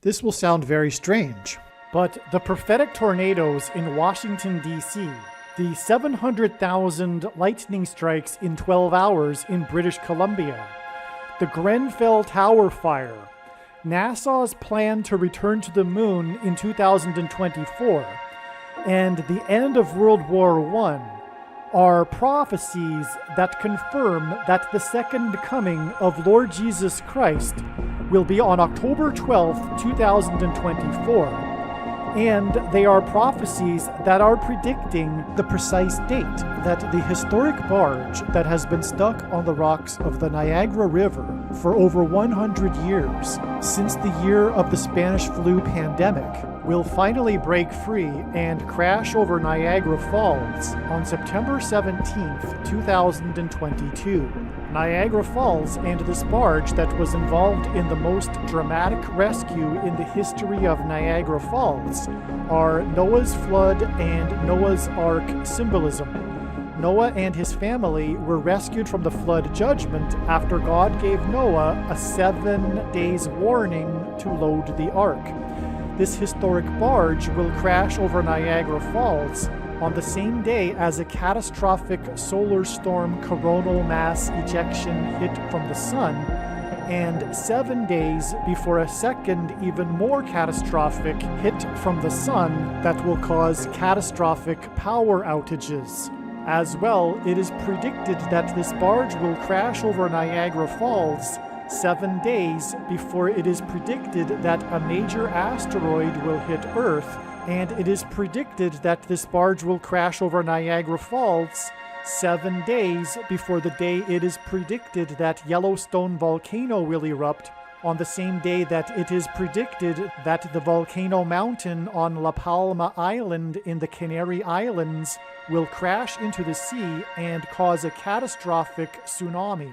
This will sound very strange, but the prophetic tornadoes in Washington, D.C., the 700,000 lightning strikes in 12 hours in British Columbia, the Grenfell Tower fire, NASA's plan to return to the moon in 2024, and the end of World War I are prophecies that confirm that the second coming of Lord Jesus Christ will be on October 12th, 2024, and they are prophecies that are predicting the precise date that the historic barge that has been stuck on the rocks of the Niagara River for over 100 years, since the year of the Spanish flu pandemic, will finally break free and crash over Niagara Falls on September 17th, 2022. Niagara Falls and this barge that was involved in the most dramatic rescue in the history of Niagara Falls are Noah's flood and Noah's Ark symbolism. Noah and his family were rescued from the flood judgment after God gave Noah a 7 days warning to load the ark. This historic barge will crash over Niagara Falls on the same day as a catastrophic solar storm coronal mass ejection hit from the sun, and 7 days before a second, even more catastrophic hit from the sun that will cause catastrophic power outages. As well, it is predicted that this barge will crash over Niagara Falls 7 days before it is predicted that a major asteroid will hit Earth, and it is predicted that this barge will crash over Niagara Falls 7 days before the day it is predicted that Yellowstone volcano will erupt, on the same day that it is predicted that the volcano mountain on La Palma Island in the Canary Islands will crash into the sea and cause a catastrophic tsunami.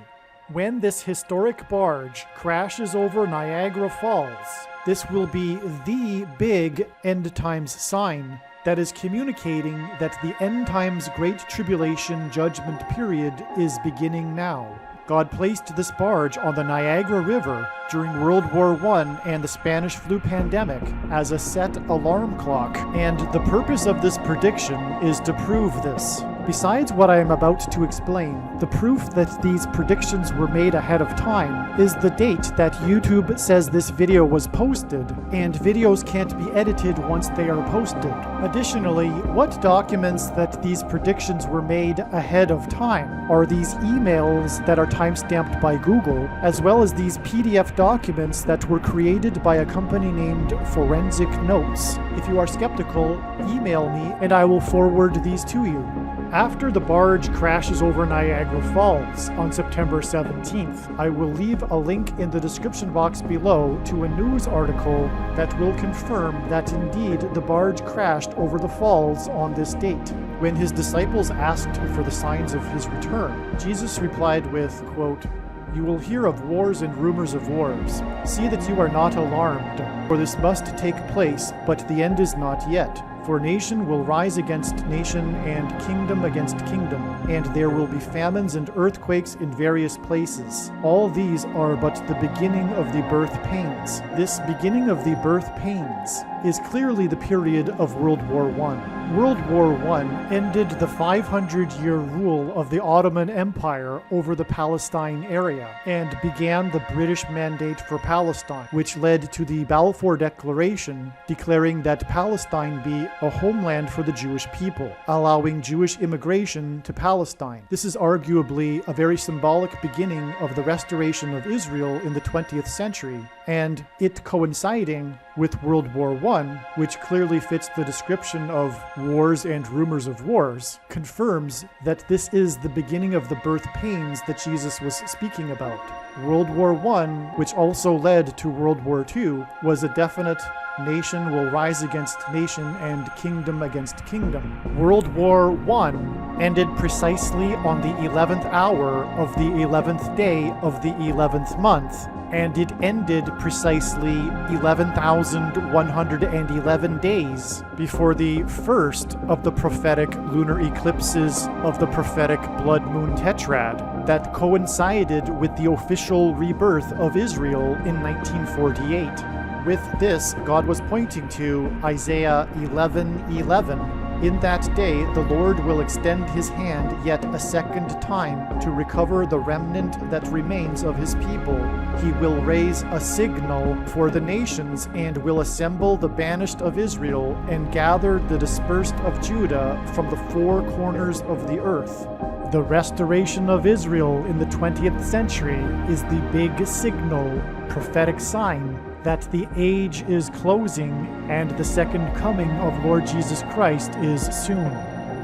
When this historic barge crashes over Niagara Falls, this will be the big end times sign that is communicating that the end times Great Tribulation judgment period is beginning now. God placed this barge on the Niagara River during World War I and the Spanish flu pandemic as a set alarm clock, and the purpose of this prediction is to prove this. Besides what I am about to explain, the proof that these predictions were made ahead of time is the date that YouTube says this video was posted, and videos can't be edited once they are posted. Additionally, what documents that these predictions were made ahead of time are these emails that are timestamped by Google, as well as these PDF documents that were created by a company named Forensic Notes. If you are skeptical, email me and I will forward these to you. After the barge crashes over Niagara Falls on September 17th, I will leave a link in the description box below to a news article that will confirm that indeed the barge crashed over the falls on this date. When his disciples asked for the signs of his return, Jesus replied with, quote, "You will hear of wars and rumors of wars. See that you are not alarmed, for this must take place, but the end is not yet. For nation will rise against nation and kingdom against kingdom, and there will be famines and earthquakes in various places. All these are but the beginning of the birth pains." This beginning of the birth pains is clearly the period of World War I. World War I ended the 500-year rule of the Ottoman Empire over the Palestine area and began the British Mandate for Palestine, which led to the Balfour Declaration declaring that Palestine be a homeland for the Jewish people, allowing Jewish immigration to Palestine. This is arguably a very symbolic beginning of the restoration of Israel in the 20th century, and it coinciding with World War I, which clearly fits the description of wars and rumors of wars, confirms that this is the beginning of the birth pains that Jesus was speaking about. World War I, which also led to World War II, was a definite nation will rise against nation and kingdom against kingdom. World War I ended precisely on the 11th hour of the 11th day of the 11th month, and it ended precisely 11,111 days before the first of the prophetic lunar eclipses of the prophetic blood moon tetrad that coincided with the official rebirth of Israel in 1948. With this, God was pointing to Isaiah 11:11. In that day, the Lord will extend his hand yet a second time to recover the remnant that remains of his people. He will raise a signal for the nations and will assemble the banished of Israel and gather the dispersed of Judah from the four corners of the earth. The restoration of Israel in the 20th century is the big signal, prophetic sign that the age is closing and the second coming of Lord Jesus Christ is soon.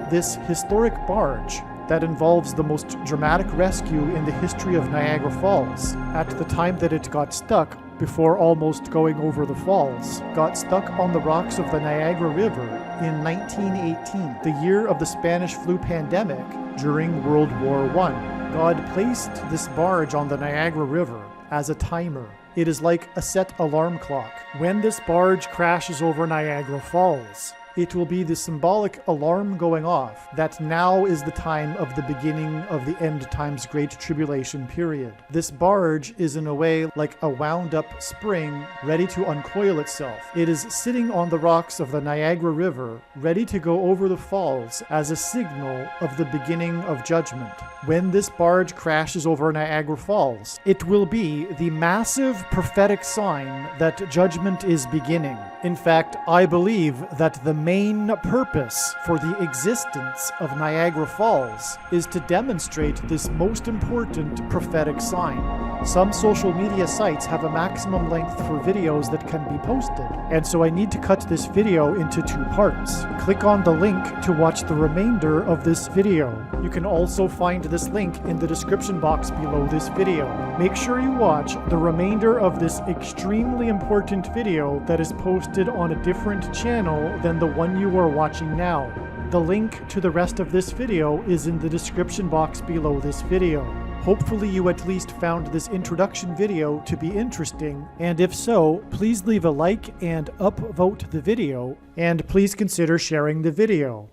This historic barge that involves the most dramatic rescue in the history of Niagara Falls, at the time that it got stuck before almost going over the falls, got stuck on the rocks of the Niagara River in 1918, the year of the Spanish flu pandemic during World War I. God placed this barge on the Niagara River as a timer. It is like a set alarm clock. When this barge crashes over Niagara Falls, it will be the symbolic alarm going off that now is the time of the beginning of the end times Great Tribulation period. This barge is in a way like a wound-up spring ready to uncoil itself. It is sitting on the rocks of the Niagara River, ready to go over the falls as a signal of the beginning of judgment. When this barge crashes over Niagara Falls, it will be the massive prophetic sign that judgment is beginning. In fact, I believe that the main purpose for the existence of Niagara Falls is to demonstrate this most important prophetic sign. Some social media sites have a maximum length for videos that can be posted, and so I need to cut this video into 2 parts. Click on the link to watch the remainder of this video. You can also find this link in the description box below this video. Make sure you watch the remainder of this extremely important video that is posted on a different channel than the one you are watching now. The link to the rest of this video is in the description box below this video. Hopefully you at least found this introduction video to be interesting, and if so, please leave a like and upvote the video, and please consider sharing the video.